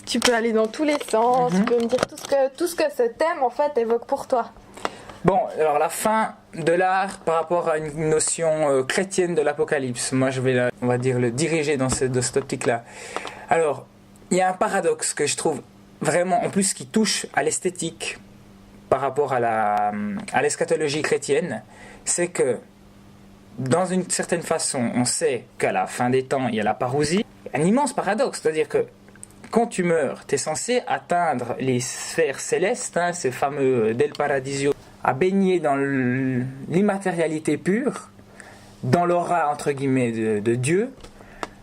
Tu peux aller dans tous les sens, tu peux me dire tout ce que ce thème en fait évoque pour toi. Bon, alors la fin de l'art par rapport à une notion chrétienne de l'Apocalypse. Moi, je vais, on va dire, le diriger dans cette optique-là. Alors, il y a un paradoxe que je trouve vraiment, en plus, qui touche à l'esthétique par rapport à l'eschatologie chrétienne. C'est que, dans une certaine façon, on sait qu'à la fin des temps, il y a la parousie. Un immense paradoxe, c'est-à-dire que quand tu meurs, tu es censé atteindre les sphères célestes, ces fameux Del Paradiso, à baigner dans l'immatérialité pure, dans l'aura entre guillemets de Dieu.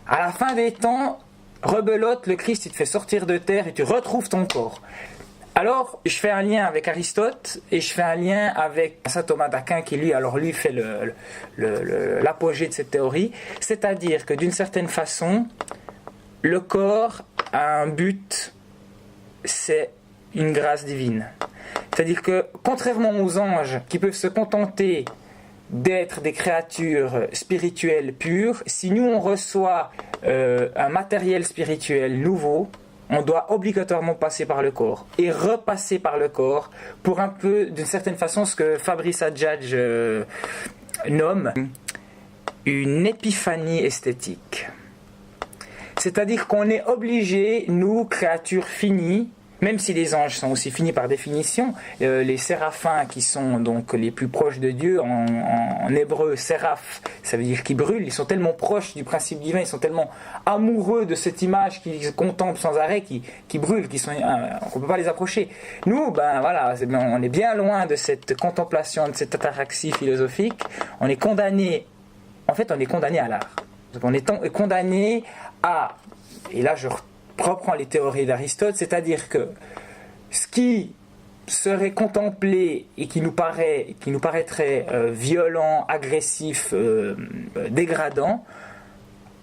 À la fin des temps, rebelote, le Christ il te fait sortir de terre et tu retrouves ton corps. Alors, je fais un lien avec Aristote et je fais un lien avec saint Thomas d'Aquin qui lui fait l'apogée de cette théorie. C'est-à-dire que d'une certaine façon, le corps a un but, c'est une grâce divine. C'est-à-dire que, contrairement aux anges qui peuvent se contenter d'être des créatures spirituelles pures, si nous on reçoit un matériel spirituel nouveau, on doit obligatoirement passer par le corps et repasser par le corps pour un peu, d'une certaine façon, ce que Fabrice Adjadj nomme une épiphanie esthétique. C'est-à-dire qu'on est obligé, nous, créatures finies, même si les anges sont aussi finis par définition, les séraphins qui sont donc les plus proches de Dieu, en hébreu, séraph, ça veut dire qu'ils brûlent, ils sont tellement proches du principe divin, ils sont tellement amoureux de cette image qu'ils contemplent sans arrêt, qui brûlent, qu'on ne peut pas les approcher. Nous, on est bien loin de cette contemplation, de cette ataraxie philosophique, on est condamné à l'art. On est condamné à, et là je reprends les théories d'Aristote, c'est-à-dire que ce qui serait contemplé et qui nous paraîtrait violent, agressif, dégradant,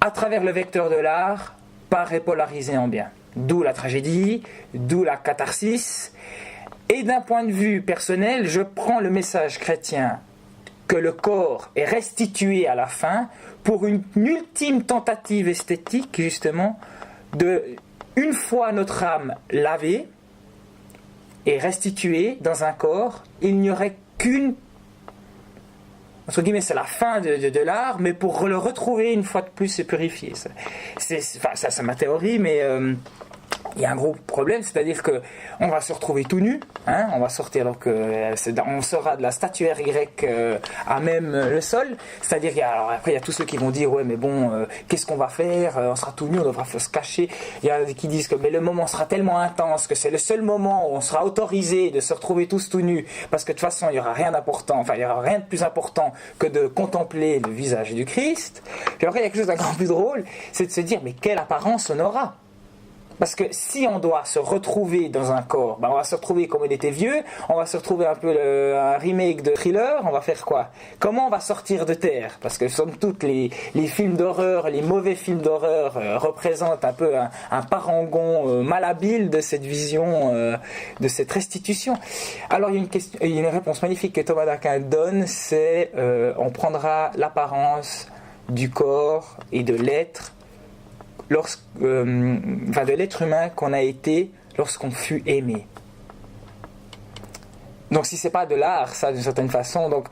à travers le vecteur de l'art, paraît polarisé en bien. D'où la tragédie, d'où la catharsis. Et d'un point de vue personnel, je prends le message chrétien que le corps est restitué à la fin pour une ultime tentative esthétique, justement, une fois notre âme lavée et restituée dans un corps, il n'y aurait qu'une, entre guillemets, c'est la fin de l'art, mais pour le retrouver une fois de plus, c'est purifié. C'est ma théorie, mais il y a un gros problème, c'est-à-dire que on va se retrouver tout nu, on va sortir, donc on sera de la statuaire grecque à même le sol, c'est-à-dire après il y a tous ceux qui vont dire ouais mais bon qu'est-ce qu'on va faire, on sera tout nu, on devra se cacher. Il y a qui disent que mais le moment sera tellement intense que c'est le seul moment où on sera autorisé de se retrouver tous tout nus, parce que de toute façon il y aura rien d'important, il y aura rien de plus important que de contempler le visage du Christ. Puis après il y a quelque chose d'encore plus drôle, c'est de se dire mais quelle apparence on aura. Parce que si on doit se retrouver dans un corps, on va se retrouver comme on était vieux, on va se retrouver un peu un remake de Thriller, on va faire quoi? Comment on va sortir de terre? Parce que somme toute les films d'horreur, les mauvais films d'horreur représentent un peu un parangon malhabile de cette vision, de cette restitution. Alors il y a une réponse magnifique que Thomas d'Aquin donne, c'est on prendra l'apparence du corps et de l'être, de l'être humain qu'on a été lorsqu'on fut aimé. Donc si c'est pas de l'art, ça d'une certaine façon, donc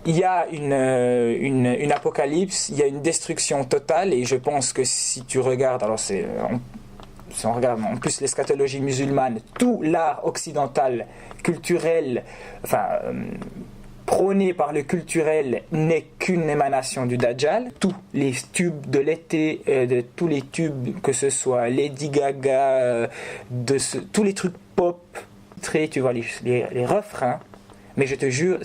il y a une apocalypse, il y a une destruction totale, et je pense que si tu regardes, alors si on regarde en plus l'eschatologie musulmane, tout l'art occidental, culturel, prôné par le culturel, n'est qu'une émanation du Dajjal. Tous les tubes de l'été, tous les tubes, que ce soit Lady Gaga, tous les trucs pop, tu vois les refrains, mais je te jure,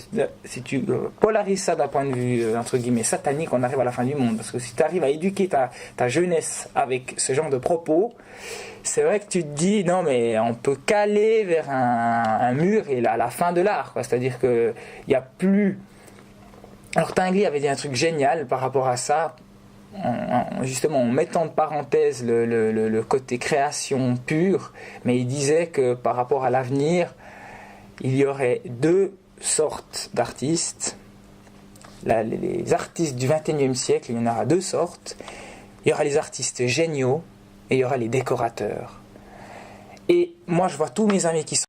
si tu polarises ça d'un point de vue, entre guillemets, satanique, on arrive à la fin du monde. Parce que si tu arrives à éduquer ta jeunesse avec ce genre de propos, c'est vrai que tu te dis, non mais on peut caler vers un mur et à la fin de l'art, quoi. C'est-à-dire qu'il n'y a plus... Alors Tinguely avait dit un truc génial par rapport à ça, justement en mettant de parenthèse le côté création pure, mais il disait que par rapport à l'avenir, il y aurait deux sortes d'artistes. Les artistes du XXIe siècle, il y en aura deux sortes. Il y aura les artistes géniaux et il y aura les décorateurs. Et moi, je vois tous mes amis qui sont